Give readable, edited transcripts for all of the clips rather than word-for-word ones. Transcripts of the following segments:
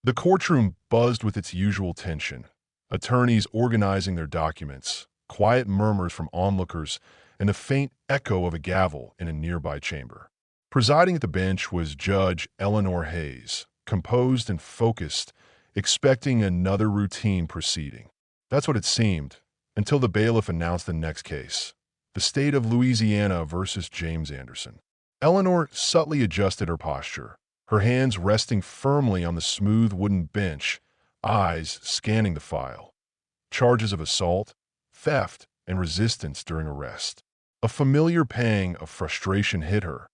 The courtroom buzzed with its usual tension. Attorneys organizing their documents, quiet murmurs from onlookers, and the faint echo of a gavel in a nearby chamber. Presiding at the bench was Judge Eleanor Hayes, composed and focused, expecting another routine proceeding. That's what it seemed, until the bailiff announced the next case, the state of Louisiana versus James Anderson. Eleanor subtly adjusted her posture, her hands resting firmly on the smooth wooden bench, eyes scanning the file. Charges of assault, theft, and resistance during arrest. A familiar pang of frustration hit her,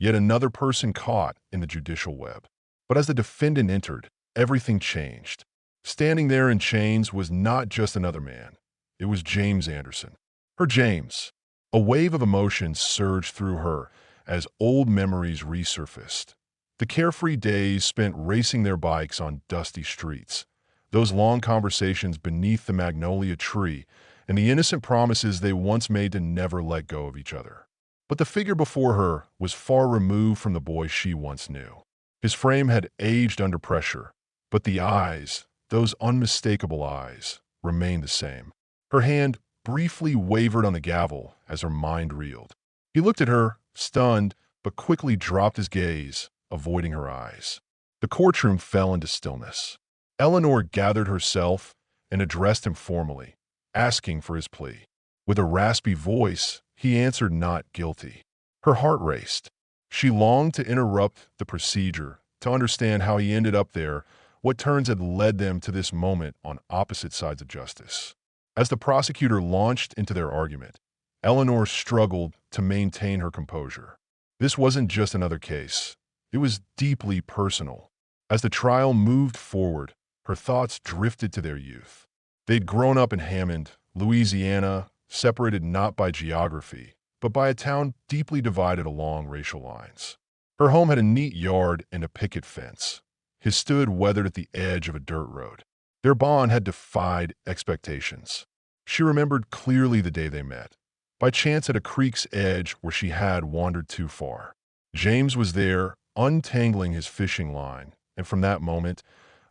yet another person caught in the judicial web. But as the defendant entered, everything changed. Standing there in chains was not just another man. It was James Anderson. Her James. A wave of emotions surged through her as old memories resurfaced. The carefree days spent racing their bikes on dusty streets, those long conversations beneath the magnolia tree, and the innocent promises they once made to never let go of each other. But the figure before her was far removed from the boy she once knew. His frame had aged under pressure, but the eyes, those unmistakable eyes, remained the same. Her hand briefly wavered on the gavel as her mind reeled. He looked at her, stunned, but quickly dropped his gaze, avoiding her eyes. The courtroom fell into stillness. Eleanor gathered herself and addressed him formally, asking for his plea. With a raspy voice, he answered not guilty. Her heart raced. She longed to interrupt the procedure, to understand how he ended up there, what turns had led them to this moment on opposite sides of justice. As the prosecutor launched into their argument, Eleanor struggled to maintain her composure. This wasn't just another case. It was deeply personal. As the trial moved forward, her thoughts drifted to their youth. They'd grown up in Hammond, Louisiana, separated not by geography, but by a town deeply divided along racial lines. Her home had a neat yard and a picket fence. His stood weathered at the edge of a dirt road. Their bond had defied expectations. She remembered clearly the day they met, by chance at a creek's edge where she had wandered too far. James was there, untangling his fishing line, and from that moment,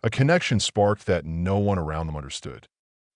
a connection sparked that no one around them understood.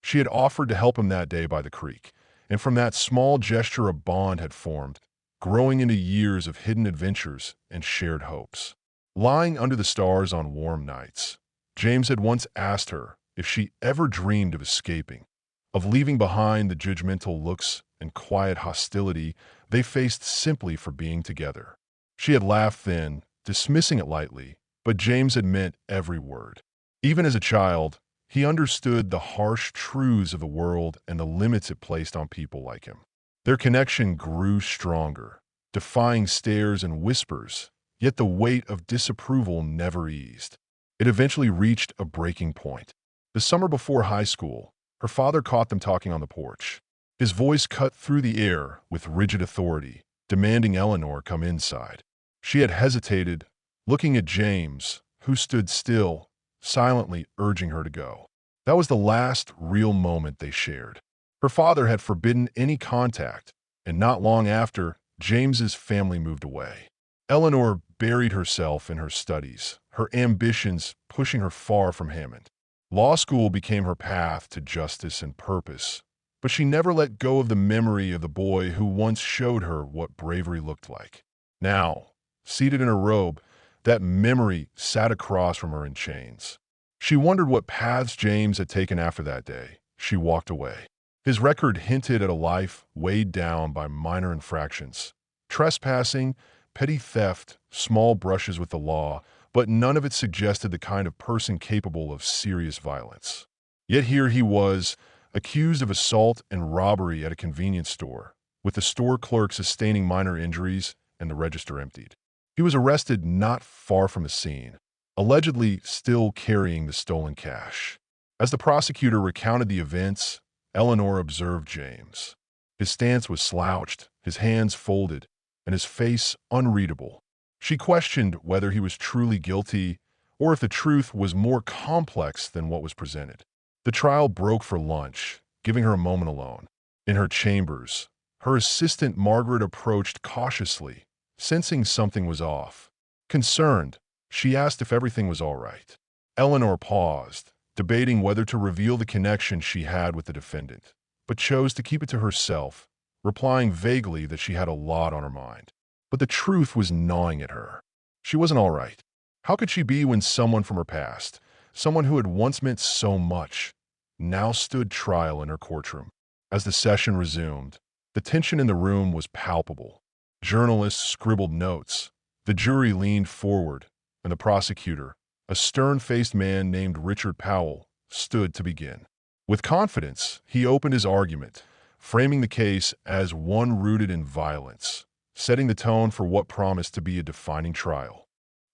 She had offered to help him that day by the creek, and from that small gesture a bond had formed, growing into years of hidden adventures and shared hopes. Lying under the stars on warm nights, James had once asked her if she ever dreamed of escaping, of leaving behind the judgmental looks and quiet hostility they faced simply for being together. She had laughed then, dismissing it lightly, but James had meant every word. Even as a child, he understood the harsh truths of the world and the limits it placed on people like him. Their connection grew stronger, defying stares and whispers, yet the weight of disapproval never eased. It eventually reached a breaking point. The summer before high school, her father caught them talking on the porch. His voice cut through the air with rigid authority, demanding Eleanor come inside. She had hesitated, looking at James, who stood still, silently urging her to go. That was the last real moment they shared. Her father had forbidden any contact, and not long after, James's family moved away. Eleanor buried herself in her studies, her ambitions pushing her far from Hammond. Law school became her path to justice and purpose, but she never let go of the memory of the boy who once showed her what bravery looked like. Now, seated in her robe, that memory sat across from her in chains. She wondered what paths James had taken after that day. She walked away. His record hinted at a life weighed down by minor infractions, trespassing, petty theft, small brushes with the law, but none of it suggested the kind of person capable of serious violence. Yet here he was, accused of assault and robbery at a convenience store, with the store clerk sustaining minor injuries and the register emptied. He was arrested not far from the scene, allegedly still carrying the stolen cash. As the prosecutor recounted the events, Eleanor observed James. His stance was slouched, his hands folded, and his face unreadable. She questioned whether he was truly guilty or if the truth was more complex than what was presented. The trial broke for lunch, giving her a moment alone. In her chambers, her assistant Margaret approached cautiously, sensing something was off. Concerned, she asked if everything was all right. Eleanor paused, debating whether to reveal the connection she had with the defendant, but chose to keep it to herself, replying vaguely that she had a lot on her mind. But the truth was gnawing at her. She wasn't all right. How could she be when someone from her past, someone who had once meant so much, now stood trial in her courtroom? As the session resumed, the tension in the room was palpable. Journalists scribbled notes, the jury leaned forward, and the prosecutor, a stern-faced man named Richard Powell, stood to begin. With confidence, he opened his argument, framing the case as one rooted in violence, setting the tone for what promised to be a defining trial.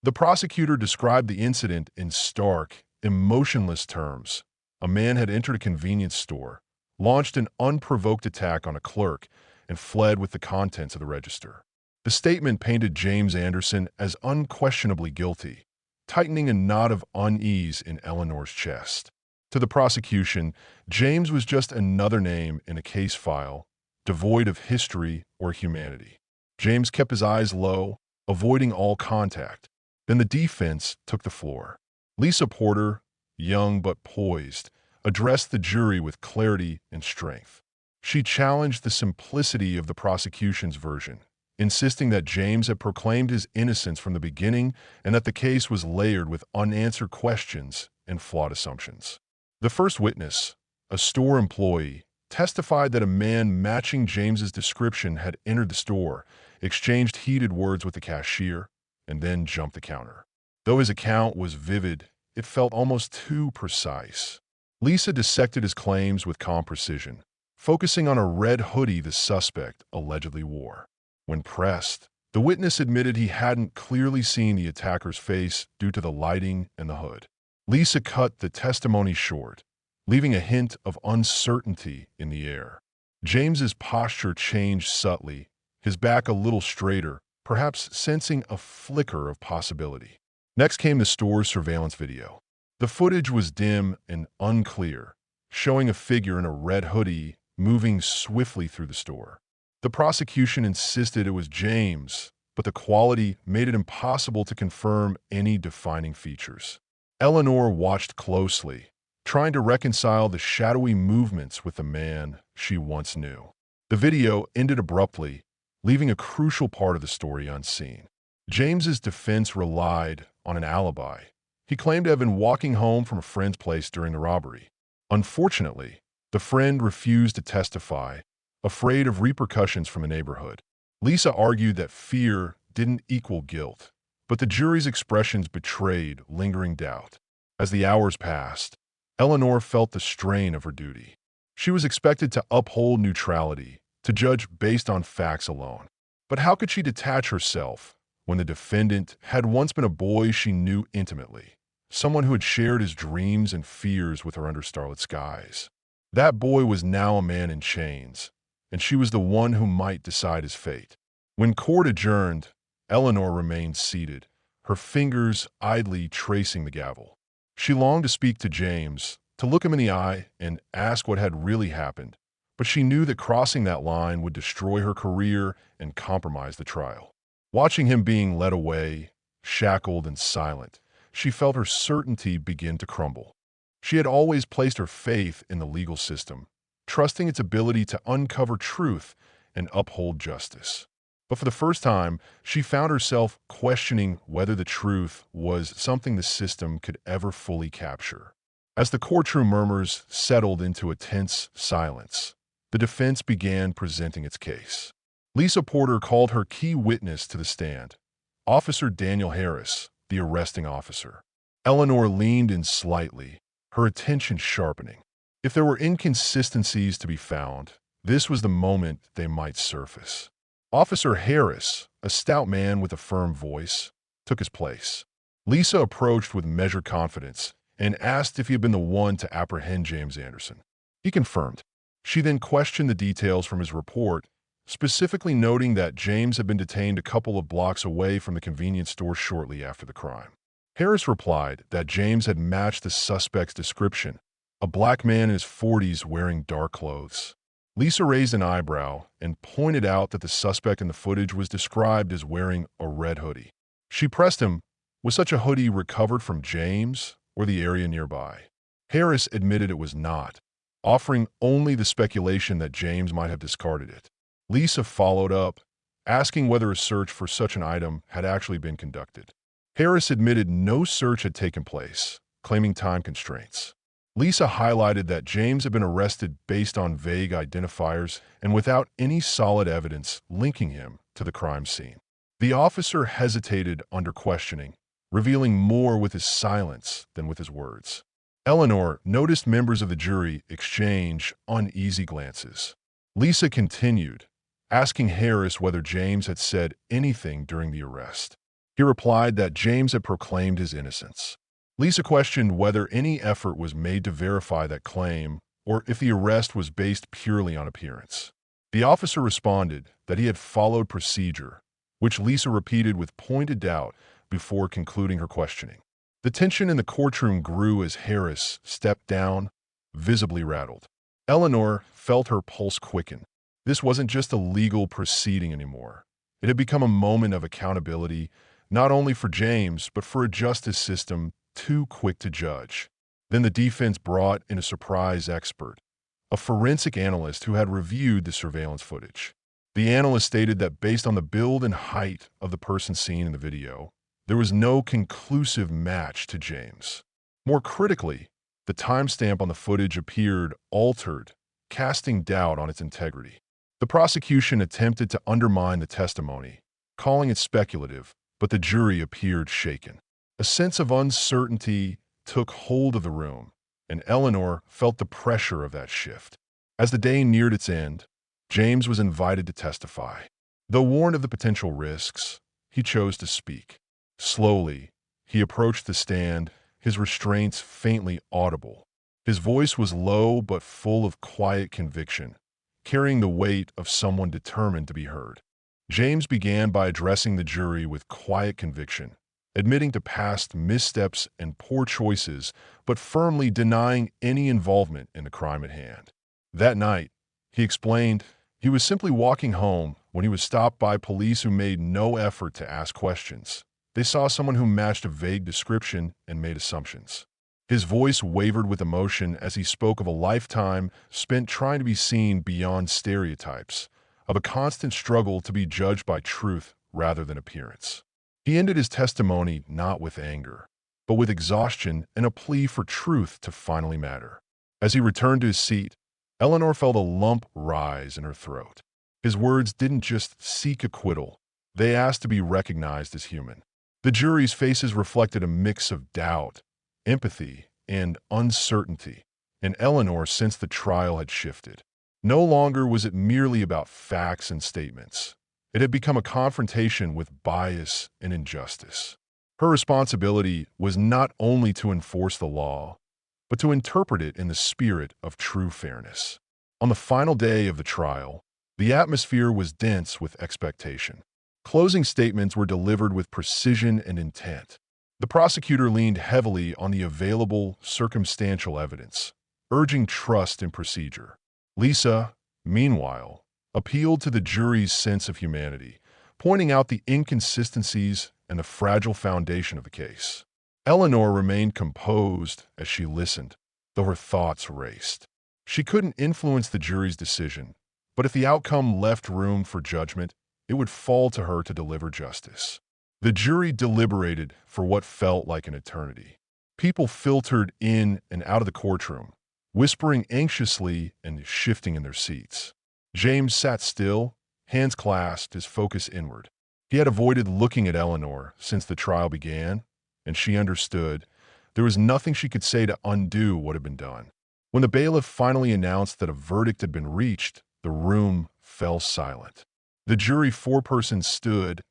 The prosecutor described the incident in stark, emotionless terms. A man had entered a convenience store, launched an unprovoked attack on a clerk, and fled with the contents of the register. The statement painted James Anderson as unquestionably guilty, tightening a knot of unease in Eleanor's chest. To the prosecution, James was just another name in a case file, devoid of history or humanity. James kept his eyes low, avoiding all contact. Then the defense took the floor. Lisa Porter, young but poised, addressed the jury with clarity and strength. She challenged the simplicity of the prosecution's version, insisting that James had proclaimed his innocence from the beginning and that the case was layered with unanswered questions and flawed assumptions. The first witness, a store employee, testified that a man matching James's description had entered the store, exchanged heated words with the cashier, and then jumped the counter. Though his account was vivid, it felt almost too precise. Lisa dissected his claims with calm precision, focusing on a red hoodie the suspect allegedly wore. When pressed, the witness admitted he hadn't clearly seen the attacker's face due to the lighting and the hood. Lisa cut the testimony short, leaving a hint of uncertainty in the air. James's posture changed subtly, his back a little straighter, perhaps sensing a flicker of possibility. Next came the store's surveillance video. The footage was dim and unclear, showing a figure in a red hoodie moving swiftly through the store. The prosecution insisted it was James, but the quality made it impossible to confirm any defining features. Eleanor watched closely, trying to reconcile the shadowy movements with the man she once knew. The video ended abruptly, leaving a crucial part of the story unseen. James's defense relied on an alibi. He claimed to have been walking home from a friend's place during the robbery. Unfortunately, the friend refused to testify, afraid of repercussions from the neighborhood. Lisa argued that fear didn't equal guilt, but the jury's expressions betrayed lingering doubt. As the hours passed, Eleanor felt the strain of her duty. She was expected to uphold neutrality, to judge based on facts alone. But how could she detach herself when the defendant had once been a boy she knew intimately, someone who had shared his dreams and fears with her under starlit skies? That boy was now a man in chains, and she was the one who might decide his fate. When court adjourned, Eleanor remained seated, her fingers idly tracing the gavel. She longed to speak to James, to look him in the eye and ask what had really happened, but she knew that crossing that line would destroy her career and compromise the trial. Watching him being led away, shackled and silent, she felt her certainty begin to crumble. She had always placed her faith in the legal system, trusting its ability to uncover truth and uphold justice. But for the first time, she found herself questioning whether the truth was something the system could ever fully capture. As the courtroom murmurs settled into a tense silence, the defense began presenting its case. Lisa Porter called her key witness to the stand, Officer Daniel Harris, the arresting officer. Eleanor leaned in slightly, her attention sharpening. If there were inconsistencies to be found, this was the moment they might surface. Officer Harris, a stout man with a firm voice, took his place. Lisa approached with measured confidence and asked if he had been the one to apprehend James Anderson. He confirmed. She then questioned the details from his report, specifically noting that James had been detained a couple of blocks away from the convenience store shortly after the crime. Harris replied that James had matched the suspect's description, a black man in his 40s wearing dark clothes. Lisa raised an eyebrow and pointed out that the suspect in the footage was described as wearing a red hoodie. She pressed him, was such a hoodie recovered from James, or the area nearby. Harris admitted it was not, offering only the speculation that James might have discarded it. Lisa followed up, asking whether a search for such an item had actually been conducted. Harris admitted no search had taken place, claiming time constraints. Lisa highlighted that James had been arrested based on vague identifiers and without any solid evidence linking him to the crime scene. The officer hesitated under questioning, revealing more with his silence than with his words. Eleanor noticed members of the jury exchange uneasy glances. Lisa continued, asking Harris whether James had said anything during the arrest. He replied that James had proclaimed his innocence. Lisa questioned whether any effort was made to verify that claim or if the arrest was based purely on appearance. The officer responded that he had followed procedure, which Lisa repeated with pointed doubt before concluding her questioning. The tension in the courtroom grew as Harris stepped down, visibly rattled. Eleanor felt her pulse quicken. This wasn't just a legal proceeding anymore. It had become a moment of accountability, not only for James, but for a justice system too quick to judge. Then the defense brought in a surprise expert, a forensic analyst who had reviewed the surveillance footage. The analyst stated that based on the build and height of the person seen in the video, there was no conclusive match to James. More critically, the timestamp on the footage appeared altered, casting doubt on its integrity. The prosecution attempted to undermine the testimony, calling it speculative, but the jury appeared shaken. A sense of uncertainty took hold of the room, and Eleanor felt the pressure of that shift. As the day neared its end, James was invited to testify. Though warned of the potential risks, he chose to speak. Slowly, he approached the stand, his restraints faintly audible. His voice was low but full of quiet conviction, carrying the weight of someone determined to be heard. James began by addressing the jury with quiet conviction, admitting to past missteps and poor choices, but firmly denying any involvement in the crime at hand. That night, he explained, he was simply walking home when he was stopped by police who made no effort to ask questions. They saw someone who matched a vague description and made assumptions. His voice wavered with emotion as he spoke of a lifetime spent trying to be seen beyond stereotypes, of a constant struggle to be judged by truth rather than appearance. He ended his testimony not with anger, but with exhaustion and a plea for truth to finally matter. As he returned to his seat, Eleanor felt a lump rise in her throat. His words didn't just seek acquittal, they asked to be recognized as human. The jury's faces reflected a mix of doubt, empathy, and uncertainty, and Eleanor sensed the trial had shifted. No longer was it merely about facts and statements. It had become a confrontation with bias and injustice. Her responsibility was not only to enforce the law, but to interpret it in the spirit of true fairness. On the final day of the trial, the atmosphere was dense with expectation. Closing statements were delivered with precision and intent. The prosecutor leaned heavily on the available circumstantial evidence, urging trust in procedure. Lisa, meanwhile, appealed to the jury's sense of humanity, pointing out the inconsistencies and the fragile foundation of the case. Eleanor remained composed as she listened, though her thoughts raced. She couldn't influence the jury's decision, but if the outcome left room for judgment, it would fall to her to deliver justice. The jury deliberated for what felt like an eternity. People filtered in and out of the courtroom, whispering anxiously and shifting in their seats. James sat still, hands clasped, his focus inward. He had avoided looking at Eleanor since the trial began, and she understood there was nothing she could say to undo what had been done. When the bailiff finally announced that a verdict had been reached, the room fell silent. The jury foreperson stood,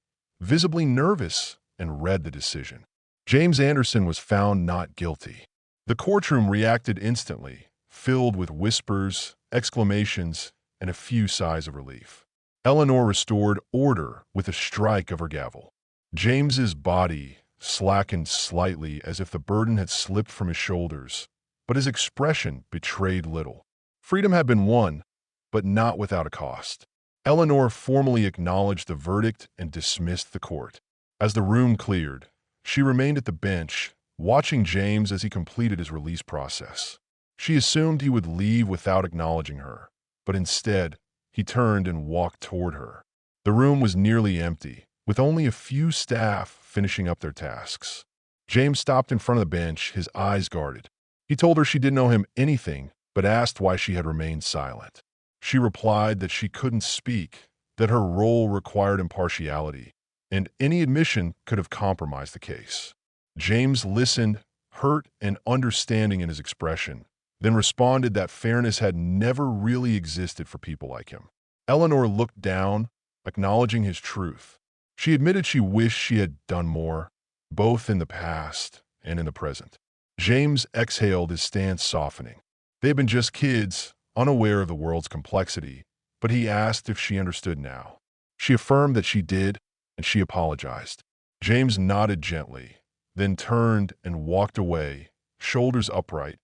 visibly nervous, and read the decision. James Anderson was found not guilty. The courtroom reacted instantly, filled with whispers, exclamations, and a few sighs of relief. Eleanor restored order with a strike of her gavel. James's body slackened slightly as if the burden had slipped from his shoulders, but his expression betrayed little. Freedom had been won, but not without a cost. Eleanor formally acknowledged the verdict and dismissed the court. As the room cleared, she remained at the bench, watching James as he completed his release process. She assumed he would leave without acknowledging her, but instead, he turned and walked toward her. The room was nearly empty, with only a few staff finishing up their tasks. James stopped in front of the bench, his eyes guarded. He told her she didn't owe him anything, but asked why she had remained silent. She replied that she couldn't speak, that her role required impartiality, and any admission could have compromised the case. James listened, hurt and understanding in his expression, then responded that fairness had never really existed for people like him. Eleanor looked down, acknowledging his truth. She admitted she wished she had done more, both in the past and in the present. James exhaled, his stance softening. They had been just kids, unaware of the world's complexity, but he asked if she understood now. She affirmed that she did, and she apologized. James nodded gently, then turned and walked away, shoulders upright,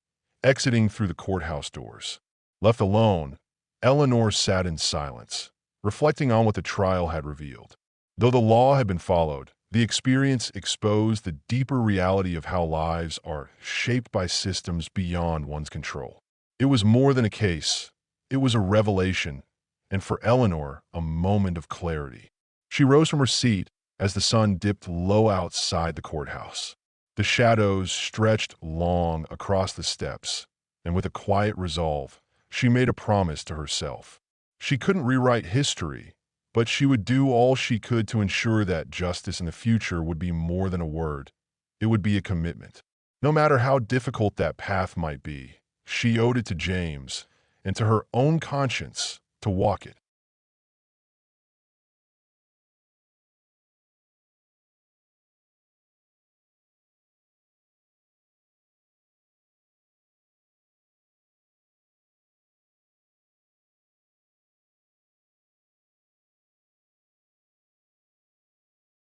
exiting through the courthouse doors. Left alone, Eleanor sat in silence, reflecting on what the trial had revealed. Though the law had been followed, the experience exposed the deeper reality of how lives are shaped by systems beyond one's control. It was more than a case. It was a revelation, and for Eleanor, a moment of clarity. She rose from her seat as the sun dipped low outside the courthouse. The shadows stretched long across the steps, and with a quiet resolve, she made a promise to herself. She couldn't rewrite history, but she would do all she could to ensure that justice in the future would be more than a word. It would be a commitment. No matter how difficult that path might be, she owed it to James and to her own conscience to walk it.